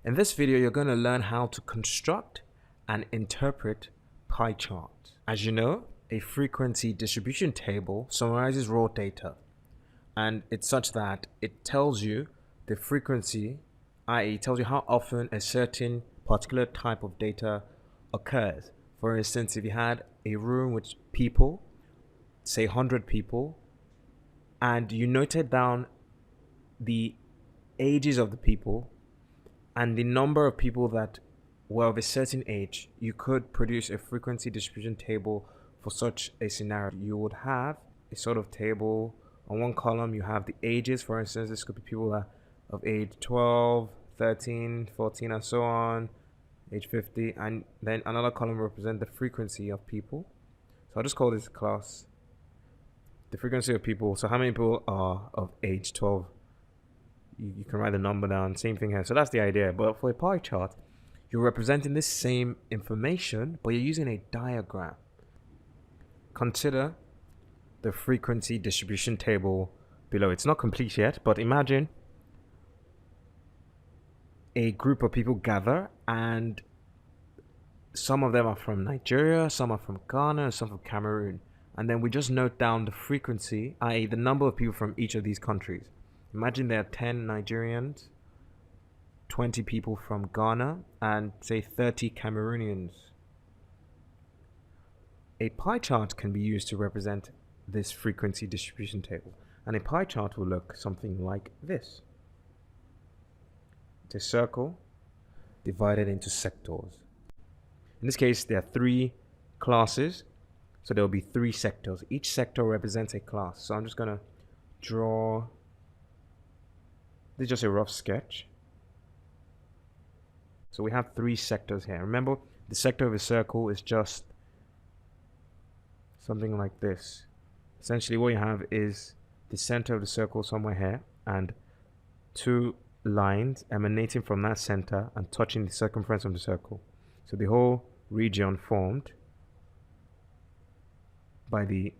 In this video, you're going to learn how to construct and interpret pie charts. As you know, a frequency distribution table summarizes raw data, and it's such that it tells you the frequency, i.e. tells you how often a certain particular type of data occurs. For instance, if you had a room with people, say 100 people, and you noted down the ages of the people and the number of people that were of a certain age, you could produce a frequency distribution table for such a scenario. You would have a sort of table. On one column, you have the ages. For instance, this could be people that of age 12, 13, 14, and so on, age 50. And then another column represents the frequency of people. So I'll just call this class the frequency of people. So how many people are of age 12? You can write the number down. Same thing here. So that's the idea. But for a pie chart, you're representing this same information, but you're using a diagram. Consider the frequency distribution table below. It's not complete yet, but imagine a group of people gather, and some of them are from Nigeria, some are from Ghana, and some from Cameroon. And then we just note down the frequency, i.e. the number of people from each of these countries. Imagine there are 10 Nigerians, 20 people from Ghana, and say 30 Cameroonians. A pie chart can be used to represent this frequency distribution table. And a pie chart will look something like this. It's a circle divided into sectors. In this case, there are 3 classes, so there will be 3 sectors. Each sector represents a class. So I'm just going to draw. This is just a rough sketch. So we have 3 sectors here. Remember, the sector of a circle is just something like this. Essentially, what you have is the center of the circle somewhere here, and 2 lines emanating from that center and touching the circumference of the circle. So the whole region formed by the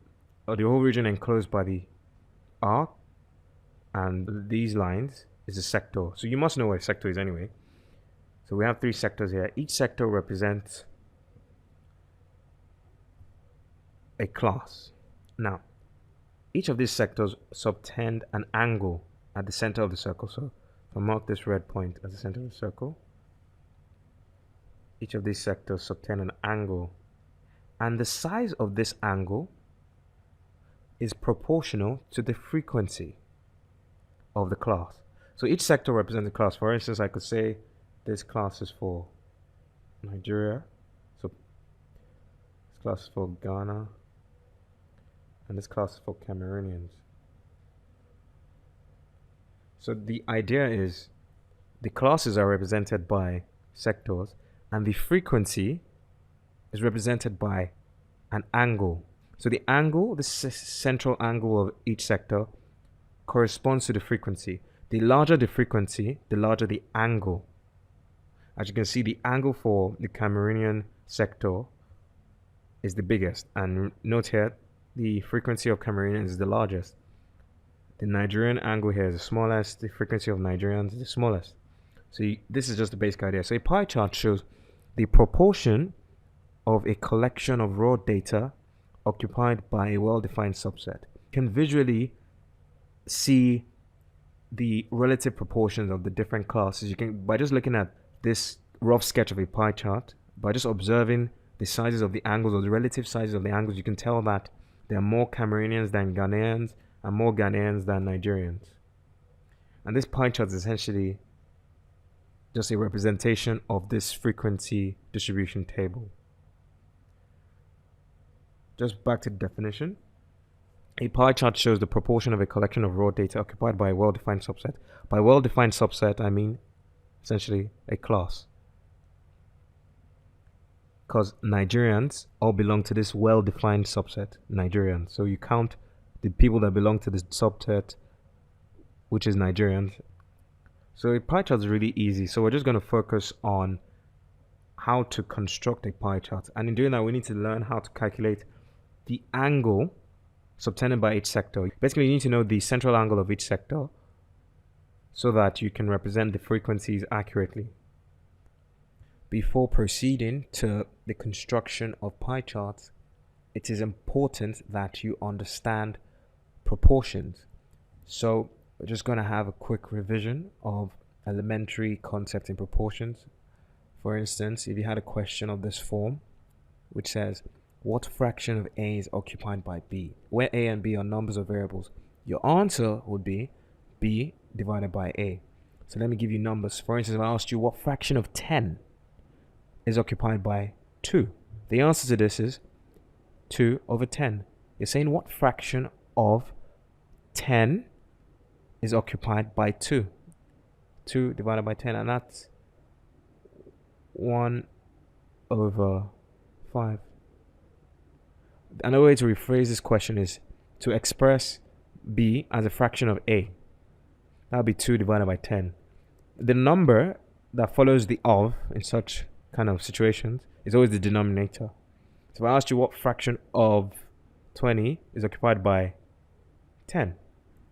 whole region enclosed by the arc, and these lines is a sector. So you must know what a sector is anyway. So we have 3 sectors here. Each sector represents a class. Now, each of these sectors subtend an angle at the center of the circle. So if I mark this red point as the center of the circle, each of these sectors subtend an angle. And the size of this angle is proportional to the frequency of the class. So each sector represents a class. For instance, I could say this class is for Nigeria, so this class is for Ghana, and this class is for Cameroonians. So the idea is the classes are represented by sectors, and the frequency is represented by an angle. So the angle, the central angle of each sector, corresponds to the frequency. The larger the frequency, the larger the angle. As you can see, the angle for the Cameroonian sector is the biggest, and note here the frequency of Cameroonians is the largest. The Nigerian angle here is the smallest, the frequency of Nigerians is the smallest. So this is just the basic idea. So a pie chart shows the proportion of a collection of raw data occupied by a well-defined subset. You can visually see the relative proportions of the different classes. You can, by just looking at this rough sketch of a pie chart, by just observing the sizes of the angles or the relative sizes of the angles, you can tell that there are more Cameroonians than Ghanaians and more Ghanaians than Nigerians. And this pie chart is essentially just a representation of this frequency distribution table. Just back to the definition. A pie chart shows the proportion of a collection of raw data occupied by a well-defined subset. By well-defined subset, I mean essentially a class. Because Nigerians all belong to this well-defined subset, Nigerians. So you count the people that belong to this subset, which is Nigerians. So a pie chart is really easy. So we're just going to focus on how to construct a pie chart. And in doing that, we need to learn how to calculate the angle subtended by each sector. Basically, you need to know the central angle of each sector so that you can represent the frequencies accurately. Before proceeding to the construction of pie charts, it is important that you understand proportions. So we're just going to have a quick revision of elementary concepts in proportions. For instance, if you had a question of this form, which says, what fraction of A is occupied by B, where A and B are numbers or variables, your answer would be B divided by A. So let me give you numbers. For instance, if I asked you what fraction of 10 is occupied by 2, the answer to this is 2 over 10. You're saying what fraction of 10 is occupied by 2? 2 divided by 10, and that's 1 over 5. Another way to rephrase this question is to express B as a fraction of A. That would be 2 divided by 10. The number that follows the of in such kind of situations is always the denominator. So if I asked you what fraction of 20 is occupied by 10,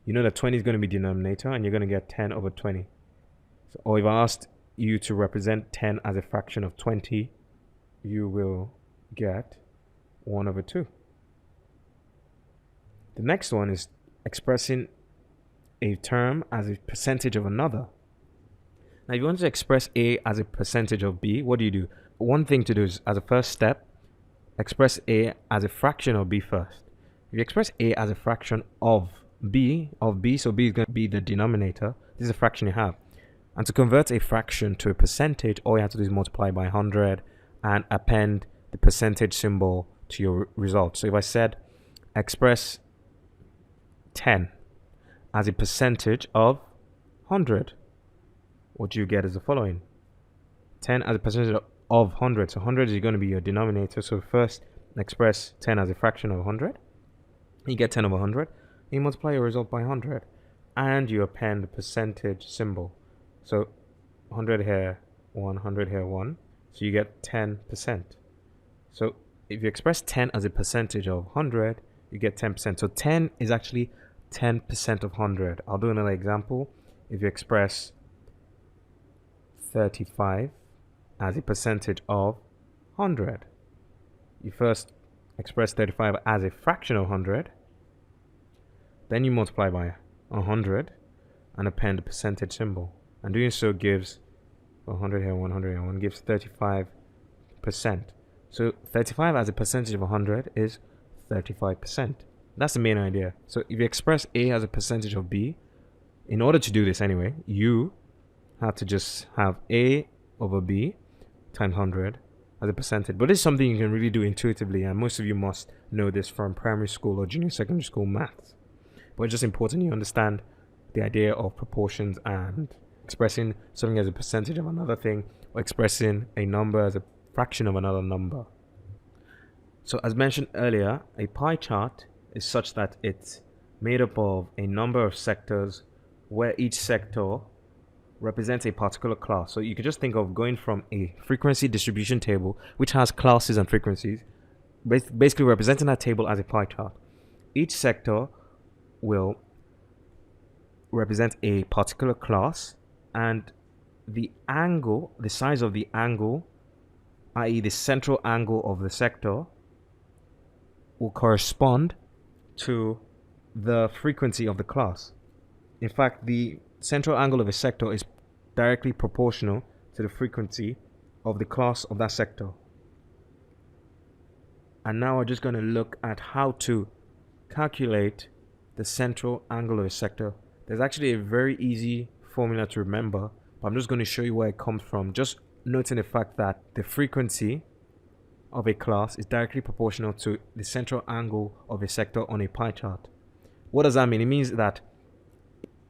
you know that 20 is going to be denominator and you're going to get 10 over 20. So, or if I asked you to represent 10 as a fraction of 20, you will get 1 over 2. The next one is expressing a term as a percentage of another. Now, if you want to express A as a percentage of B, what do? One thing to do is, as a first step, express A as a fraction of B first. If you express A as a fraction of B, so B is going to be the denominator. This is a fraction you have. And to convert a fraction to a percentage, all you have to do is multiply by 100 and append the percentage symbol to your result. So if I said express 10 as a percentage of 100, what you get is the following. 10 as a percentage of 100. So 100 is going to be your denominator. So first express 10 as a fraction of 100. You get 10 over 100. You multiply your result by 100. And you append the percentage symbol. So 100 here, 100 here, 1. So you get 10%. So if you express 10 as a percentage of 100, you get 10%. So 10 is actually 10% of 100. I'll do another example. If you express 35 as a percentage of 100, you first express 35 as a fraction of 100, then you multiply by 100 and append the percentage symbol. And doing so gives 100 here, 100 here, 1 gives 35%. So 35 as a percentage of 100 is 35%. That's the main idea. So if you express A as a percentage of B, in order to do this anyway, you have to just have A over B times 100 as a percentage. But this is something you can really do intuitively, and most of you must know this from primary school or junior secondary school maths. But it's just important you understand the idea of proportions and expressing something as a percentage of another thing, or expressing a number as a fraction of another number. So as mentioned earlier, a pie chart is such that it's made up of a number of sectors where each sector represents a particular class. So you could just think of going from a frequency distribution table, which has classes and frequencies, basically representing that table as a pie chart. Each sector will represent a particular class, and the angle, the size of the angle, i.e. the central angle of the sector, will correspond to the frequency of the class. In fact, the central angle of a sector is directly proportional to the frequency of the class of that sector. And now we're just going to look at how to calculate the central angle of a sector. There's actually a very easy formula to remember, but I'm just going to show you where it comes from. Just noting the fact that the frequency of a class is directly proportional to the central angle of a sector on a pie chart. What does that mean? It means that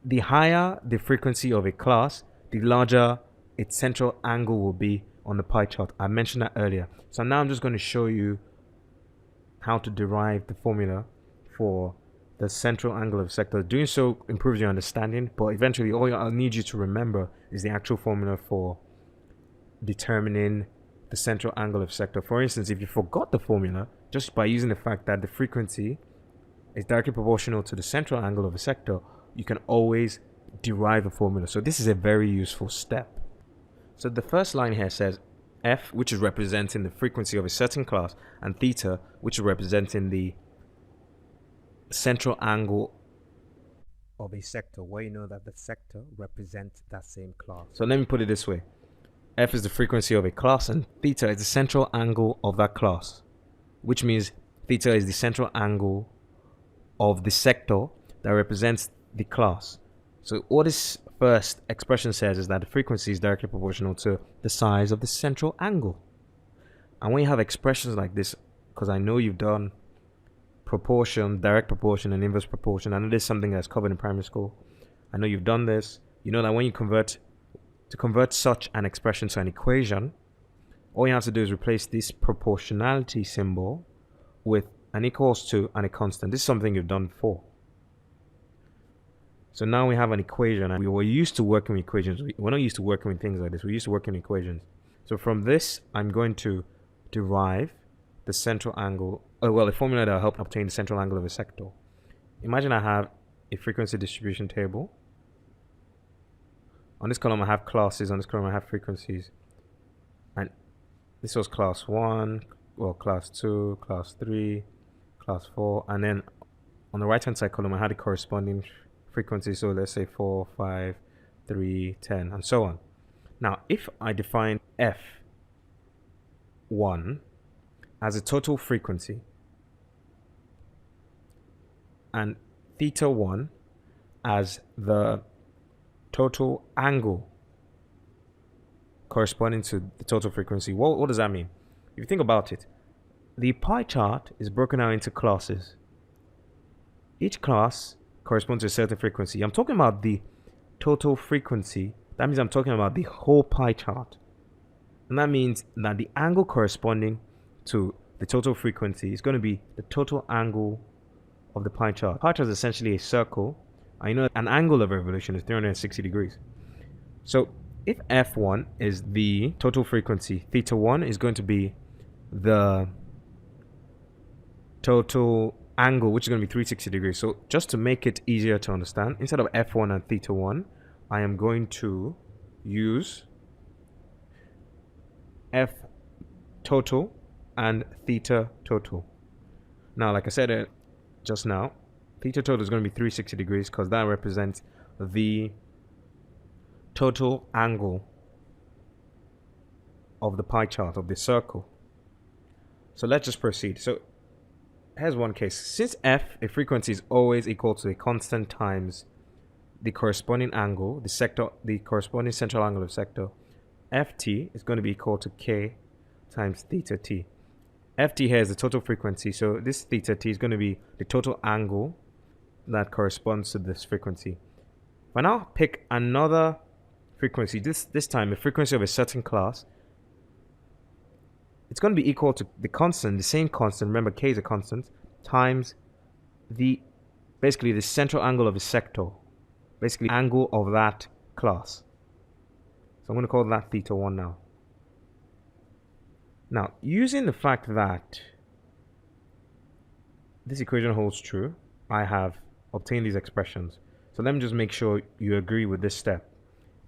the higher the frequency of a class, the larger its central angle will be on the pie chart. I mentioned that earlier. So now I'm just going to show you how to derive the formula for the central angle of a sector. Doing so improves your understanding, but eventually all I'll need you to remember is the actual formula for determining the central angle of sector. For instance, if you forgot the formula, just by using the fact that the frequency is directly proportional to the central angle of a sector, you can always derive a formula. So this is a very useful step. So the first line here says F, which is representing the frequency of a certain class, and theta, which is representing the central angle of a sector, where you know that the sector represents that same class. So let me put it this way. F is the frequency of a class and theta is the central angle of that class, which means theta is the central angle of the sector that represents the class. So what this first expression says is that the frequency is directly proportional to the size of the central angle. And when you have expressions like this, because I know you've done proportion, direct proportion, and inverse proportion. I know this is something that's covered in primary school. I know you've done this. You know that when you convert such an expression to an equation, all you have to do is replace this proportionality symbol with an equals to and a constant. This is something you've done before. So now we have an equation, and we were used to working with equations. We're not used to working with things like this. We're used to working with equations. So from this, I'm going to derive the central angle, the formula that will help obtain the central angle of a sector. Imagine I have a frequency distribution table. On this column I have classes, on this column I have frequencies. And this was class 1, class 2, class 3, class 4, and then on the right hand side column I had the corresponding frequency, so let's say 4, 5, 3, 10, and so on. Now if I define F1 as a total frequency and theta 1 as the total angle corresponding to the total frequency, what does that mean? If you think about it, the pie chart is broken out into classes. Each class corresponds to a certain frequency. I'm talking about the total frequency. That means I'm talking about the whole pie chart. And that means that the angle corresponding to the total frequency is going to be the total angle of the pie chart. Pie chart is essentially a circle. I know an angle of revolution is 360 degrees. So if F1 is the total frequency, theta 1 is going to be the total angle, which is going to be 360 degrees. So just to make it easier to understand, instead of F1 and theta 1, I am going to use F total and theta total. Now, like I said just now, theta total is going to be 360 degrees because that represents the total angle of the pie chart of the circle. So let's just proceed. So here's one case. Since F, a frequency, is always equal to a constant times the corresponding angle, the corresponding central angle of sector, Ft is going to be equal to K times theta t. Ft here is the total frequency, so this theta t is going to be the total angle that corresponds to this frequency. If I now pick another frequency, this time a frequency of a certain class, it's going to be equal to the constant, the same constant, remember K is a constant, times basically the central angle of a sector, basically angle of that class. So I'm going to call that theta 1 now. Now, using the fact that this equation holds true, I have obtained these expressions. So let me just make sure you agree with this step.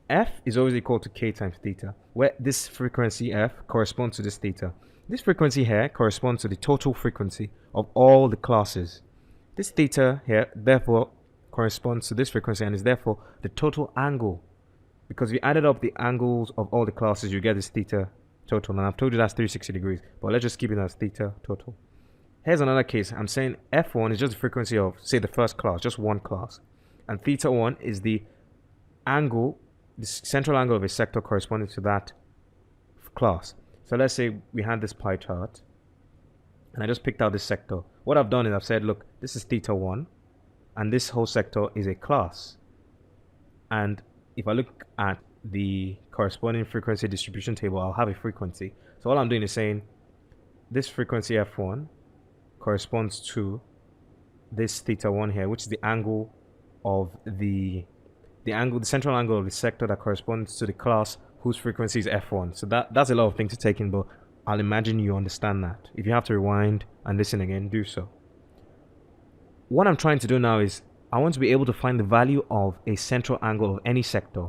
F is always equal to K times theta, where this frequency F corresponds to this theta. This frequency here corresponds to the total frequency of all the classes. This theta here therefore corresponds to this frequency and is therefore the total angle. Because if you added up the angles of all the classes, you get this theta total. And I've told you that's 360 degrees, but let's just keep it as theta total. Here's another case. I'm saying F1 is just the frequency of, say, the first class, just one class. And theta 1 is the angle, the central angle of a sector corresponding to that class. So let's say we had this pie chart, and I just picked out this sector. What I've done is I've said, look, this is theta 1, and this whole sector is a class. And if I look at the corresponding frequency distribution table, I'll have a frequency. So all I'm doing is saying this frequency F1 corresponds to this theta 1 here, which is the angle of the central angle of the sector that corresponds to the class whose frequency is F1. So that's a lot of things to take in, but I'll imagine you understand that. If you have to rewind and listen again, do so. What I'm trying to do now is I want to be able to find the value of a central angle of any sector.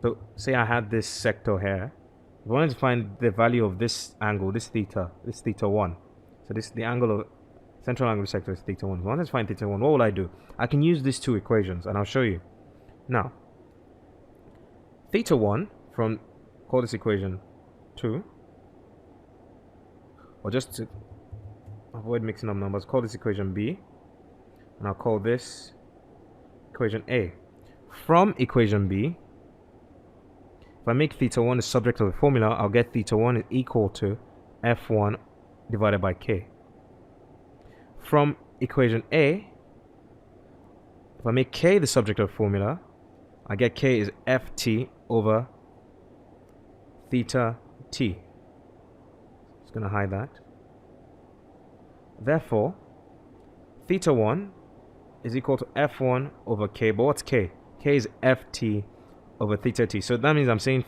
So say I had this sector here, If I wanted to find the value of this angle, this theta 1. So this the angle of central angle of the sector is theta 1. If I wanted to find theta 1, what will I do? I can use these two equations, and I'll show you. Now, theta 1 from, call this equation 2, or just to avoid mixing up numbers, call this equation B, and I'll call this equation A. From equation B, if I make theta 1 the subject of the formula, I'll get theta 1 is equal to F1 divided by K. From equation A, if I make K the subject of the formula, I get K is Ft over theta T. Just going to hide that. Therefore, theta 1 is equal to F1 over K. But what's K? K is Ft over theta T. So that means I'm saying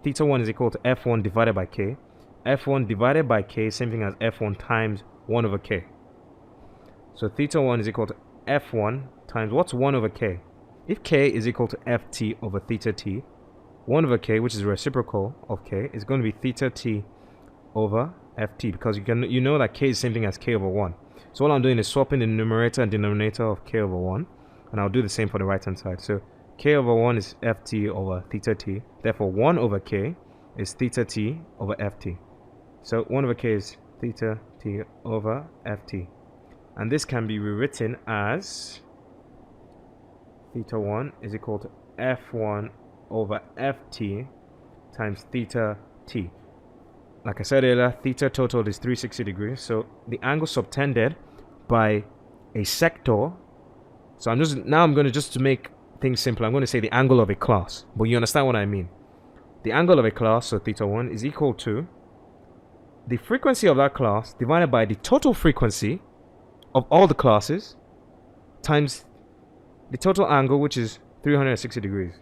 theta 1 is equal to F1 divided by K. F1 divided by K is same thing as F1 times 1 over K. So theta 1 is equal to F1 times, what's 1 over K? If K is equal to Ft over theta T, 1 over K, which is reciprocal of K, is going to be theta T over Ft, because you know that K is the same thing as K over 1. So all I'm doing is swapping the numerator and denominator of K over 1, and I'll do the same for the right hand side. So K over 1 is Ft over theta T, therefore 1 over K is theta T over Ft. So 1 over K is theta T over Ft, and this can be rewritten as theta 1 is equal to F1 over Ft times theta T. Like I said earlier, theta total is 360 degrees, so the angle subtended by a sector. So I'm going to just to make things simple, I'm going to say the angle of a class, but you understand what I mean. The angle of a class, so theta 1, is equal to the frequency of that class divided by the total frequency of all the classes times the total angle, which is 360 degrees.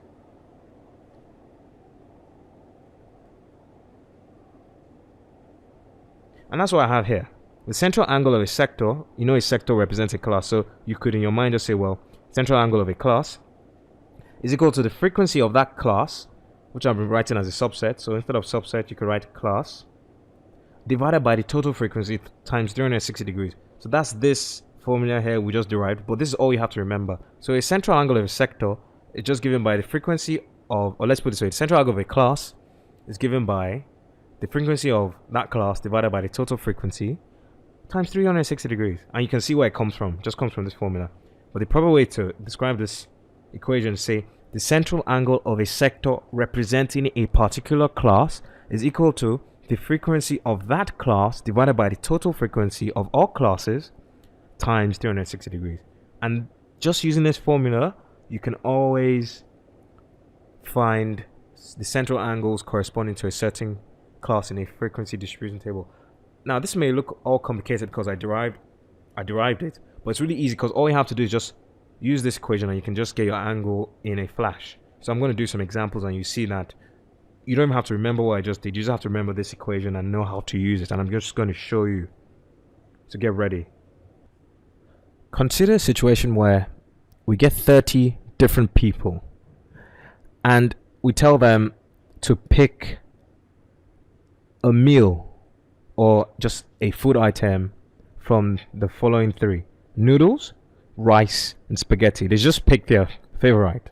And that's what I have here. The central angle of a sector, you know a sector represents a class, so you could in your mind just say, well, central angle of a class is equal to the frequency of that class, which I'm writing as a subset. So instead of subset, you could write class divided by the total frequency times 360 degrees. So that's this formula here we just derived, but this is all you have to remember. So a central angle of a sector is just given by the frequency of, or let's put it this way, the central angle of a class is given by the frequency of that class divided by the total frequency times 360 degrees. And you can see where it comes from. It just comes from this formula. But the proper way to describe this equation is say the central angle of a sector representing a particular class is equal to the frequency of that class divided by the total frequency of all classes times 360 degrees. And just using this formula, you can always find the central angles corresponding to a certain class in a frequency distribution table. Now this may look all complicated because I derived it, but it's really easy because all you have to do is just use this equation and you can just get your angle in a flash. So I'm going to do some examples and you see that you don't even have to remember what I just did. You just have to remember this equation and know how to use it, and I'm just going to show you. So get ready. Consider a situation where we get 30 different people and we tell them to pick a meal or just a food item from the following three: noodles, rice, and spaghetti. They just pick their favorite.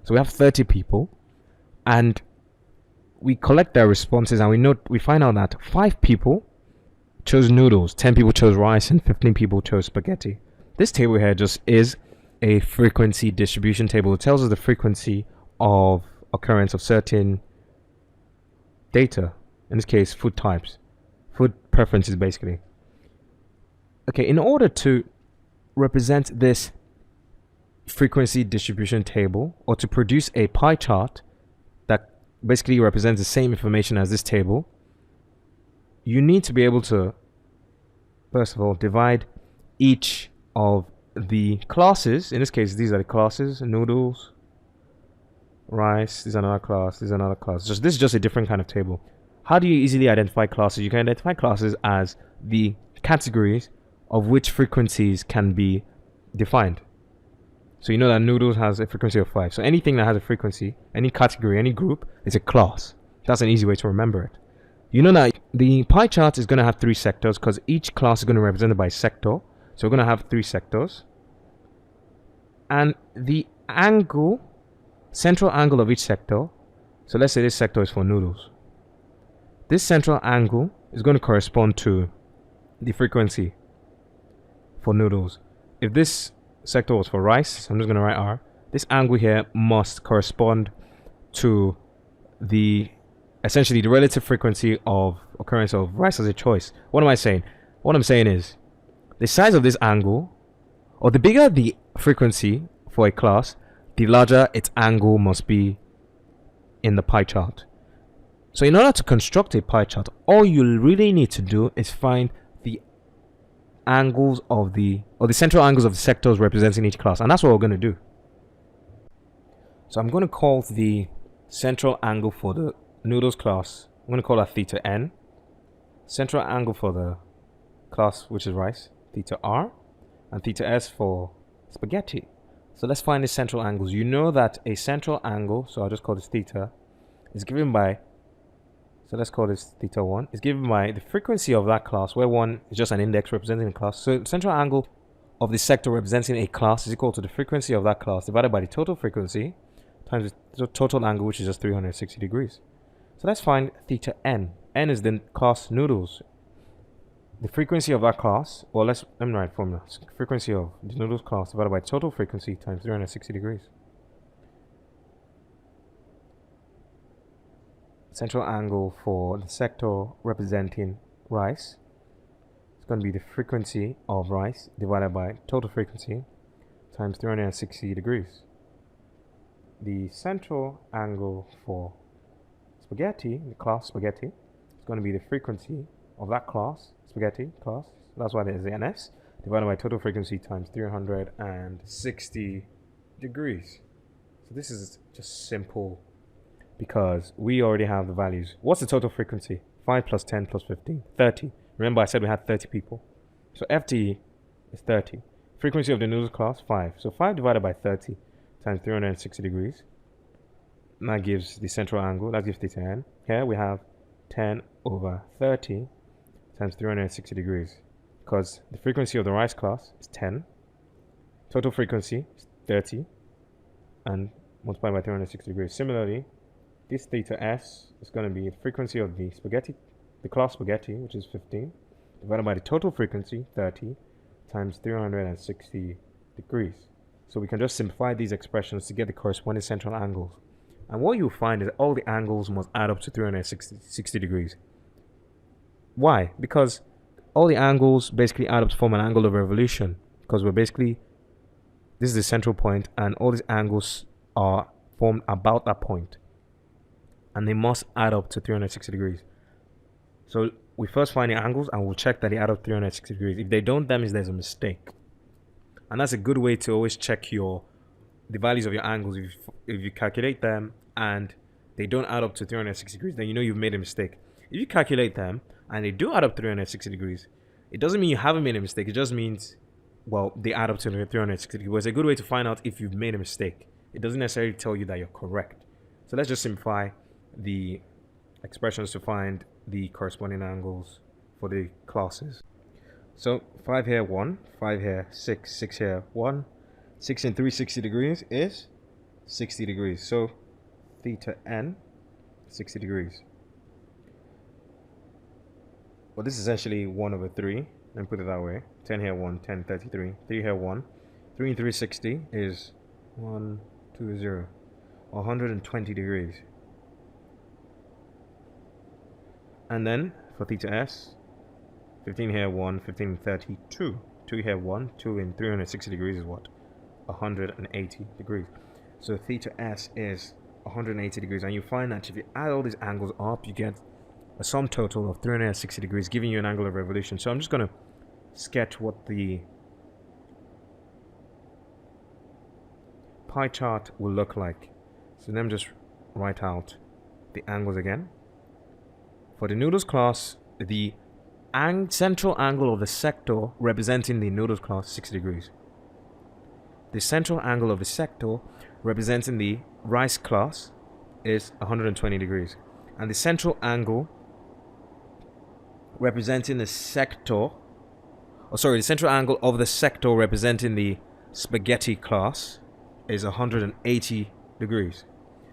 So we have 30 people and we collect their responses, and we find out that 5 people chose noodles, 10 people chose rice, and 15 people chose spaghetti. This table here just is a frequency distribution table. It tells us the frequency of occurrence of certain data, in this case food types, food preferences basically. Okay, in order to represent this frequency distribution table, or to produce a pie chart that basically represents the same information as this table, you need to be able to, first of all, divide each of the classes. In this case, these are the classes: noodles, rice, this is another class, this is another class. This is just a different kind of table. How do you easily identify classes? You can identify classes as the categories of which frequencies can be defined. So you know that noodles has a frequency of 5. So anything that has a frequency, any category, any group, is a class. That's an easy way to remember it. You know that the pie chart is going to have 3 sectors because each class is going to be represented by a sector. So we're going to have 3 sectors. And the angle, central angle of each sector, so let's say this sector is for noodles. This central angle is going to correspond to the frequency for noodles. If this sector was for rice, I'm just going to write R. This angle here must correspond to the essentially the relative frequency of occurrence of rice as a choice. What am I saying? What I'm saying is the size of this angle, or the bigger the frequency for a class, the larger its angle must be in the pie chart. So in order to construct a pie chart, all you really need to do is find the angles of the central angles of the sectors representing each class, and that's what we're going to do. So I'm going to call the central angle for the noodles class, I'm going to call that theta n. Central angle for the class which is rice, theta r, and theta s for spaghetti. So let's find the central angles. You know that a central angle, so I'll just call this theta, is given by, so let's call this theta 1, is given by the frequency of that class, where 1 is just an index representing a class. So the central angle of the sector representing a class is equal to the frequency of that class divided by the total frequency times the total angle, which is just 360 degrees. So let's find theta n. N is the class noodles. The frequency of that class, well, let me write formula. Frequency of the noodles class divided by total frequency times 360 degrees. Central angle for the sector representing rice is going to be the frequency of rice divided by total frequency times 360 degrees. The central angle for spaghetti, the class spaghetti, is going to be the frequency of that class, spaghetti class, that's why there's the NS, divided by total frequency times 360 degrees. So this is just simple because we already have the values. What's the total frequency? 5 plus 10 plus 15, 30. Remember I said we had 30 people. So FT is 30. Frequency of the noodles class, 5. So 5 divided by 30 times 360 degrees. And that gives the central angle, that gives theta n. Here we have 10 over 30 times 360 degrees. Because the frequency of the rice class is 10. Total frequency is 30. And multiplied by 360 degrees. Similarly, this theta s is going to be the frequency of the spaghetti, the class spaghetti, which is 15, divided by the total frequency, 30, times 360 degrees. So we can just simplify these expressions to get the corresponding central angles. And what you'll find is that all the angles must add up to 360 degrees. Why? Because all the angles basically add up to form an angle of revolution. Because we're basically, this is the central point, and all these angles are formed about that point. And they must add up to 360 degrees. So we first find the angles and we'll check that they add up 360 degrees. If they don't, that means there's a mistake. And that's a good way to always check the values of your angles. If you calculate them and they don't add up to 360 degrees, then you know you've made a mistake. If you calculate them and they do add up 360 degrees, it doesn't mean you haven't made a mistake. It just means, well, they add up to 360 degrees. It's a good way to find out if you've made a mistake. It doesn't necessarily tell you that you're correct. So let's just simplify the expressions to find the corresponding angles for the classes. So 5 here 1, 5 here 6, 6 here 1, 6 in 360 degrees is 60 degrees. So theta n 60 degrees. Well, this is essentially 1 over 3. Let me put it that way. 10 here 1, 10, 33. 3 here 1. 3 in 360 is 1, 2, 0. 120 degrees. And then for theta s, 15 here 1, 15 in 32. 2 here 1, 2 in 360 degrees is what? 180 degrees. So theta s is 180 degrees, and you find that if you add all these angles up, you get a sum total of 360 degrees, giving you an angle of revolution. So I'm just going to sketch what the pie chart will look like. So let me just write out the angles again. For the noodles class, the central angle of the sector representing the noodles class 60 degrees. The central angle of the sector representing the rice class is 120 degrees. and the central angle representing the sector, the central angle of the sector representing the spaghetti class is 180 degrees.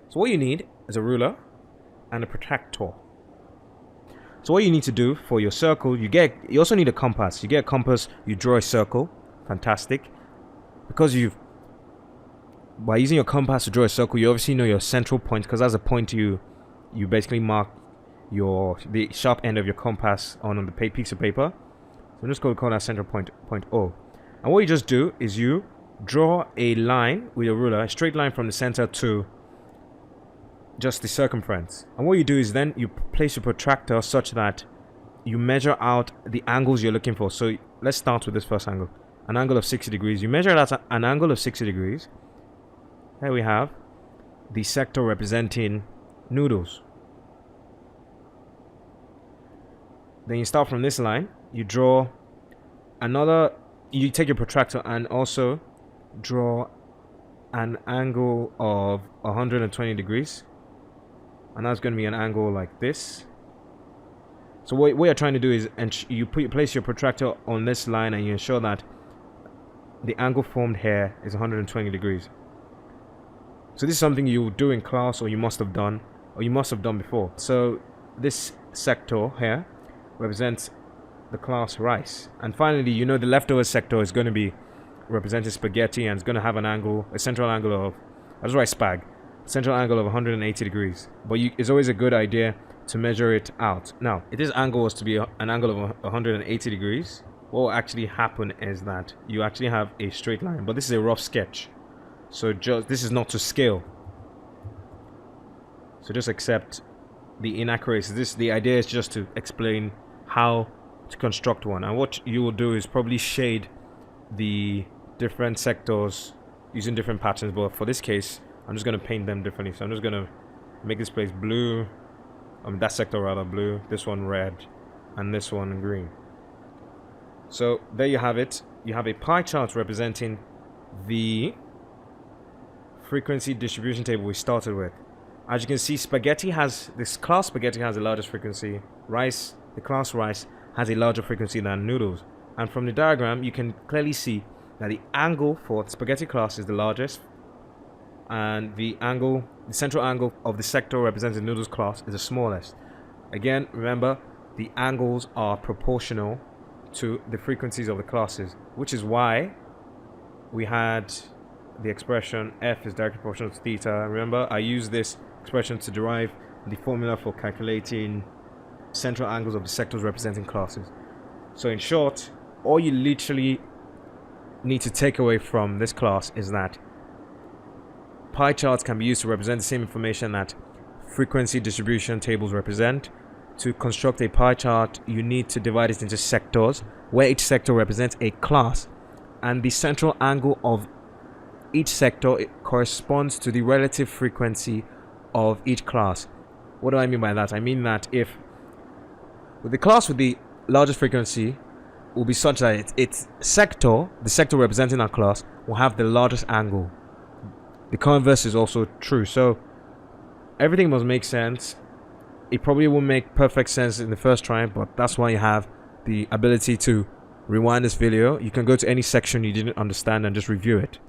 So what you need is a ruler and a protractor. So what you need to do for your circle, you also need a compass. You get a compass, you draw a circle. Fantastic. Because by using your compass to draw a circle, you obviously know your central point, because that's a point you basically mark the sharp end of your compass on the piece of paper. So I'm just going to call that central point O. And what you just do is you draw a line with your ruler, a straight line from the center to just the circumference. And what you do is then you place your protractor such that you measure out the angles you're looking for. So let's start with this first angle, an angle of 60 degrees. You measure that an angle of 60 degrees. Here we have the sector representing noodles. Then you start from this line, you draw you take your protractor and also draw an angle of 120 degrees. And that's going to be an angle like this. So what you're trying to do is you place your protractor on this line and you ensure that the angle formed here is 120 degrees. So this is something you do in class, or you must have done before. So this sector here represents the class rice. And finally, you know the leftover sector is going to be representing spaghetti, and it's going to have a central angle of, I just write spag, central angle of 180 degrees. But it's always a good idea to measure it out. Now, if this angle was to be an angle of 180 degrees, what will actually happen is that you actually have a straight line. But this is a rough sketch. So this is not to scale. So just accept the inaccuracies. The idea is just to explain how to construct one. And what you will do is probably shade the different sectors using different patterns. But for this case, I'm just going to paint them differently. So I'm just going to make this place blue. That sector rather blue. This one red. And this one green. So there you have it. You have a pie chart representing the frequency distribution table we started with. As you can see, this class spaghetti has the largest frequency. The class rice has a larger frequency than noodles. And from the diagram, you can clearly see that the angle for the spaghetti class is the largest, and the central angle of the sector representing noodles class is the smallest. Again, remember, the angles are proportional to the frequencies of the classes, which is why we had the expression F is directly proportional to theta. Remember, I used this expression to derive the formula for calculating central angles of the sectors representing classes. So in short, all you literally need to take away from this class is that pie charts can be used to represent the same information that frequency distribution tables represent. To construct a pie chart, you need to divide it into sectors, where each sector represents a class, and the central angle of each sector corresponds to the relative frequency of each class. What do I mean by that? I mean that if the class with the largest frequency will be such that the sector representing that class, will have the largest angle. The converse is also true. So everything must make sense. It probably won't make perfect sense in the first try, but that's why you have the ability to rewind this video. You can go to any section you didn't understand and just review it.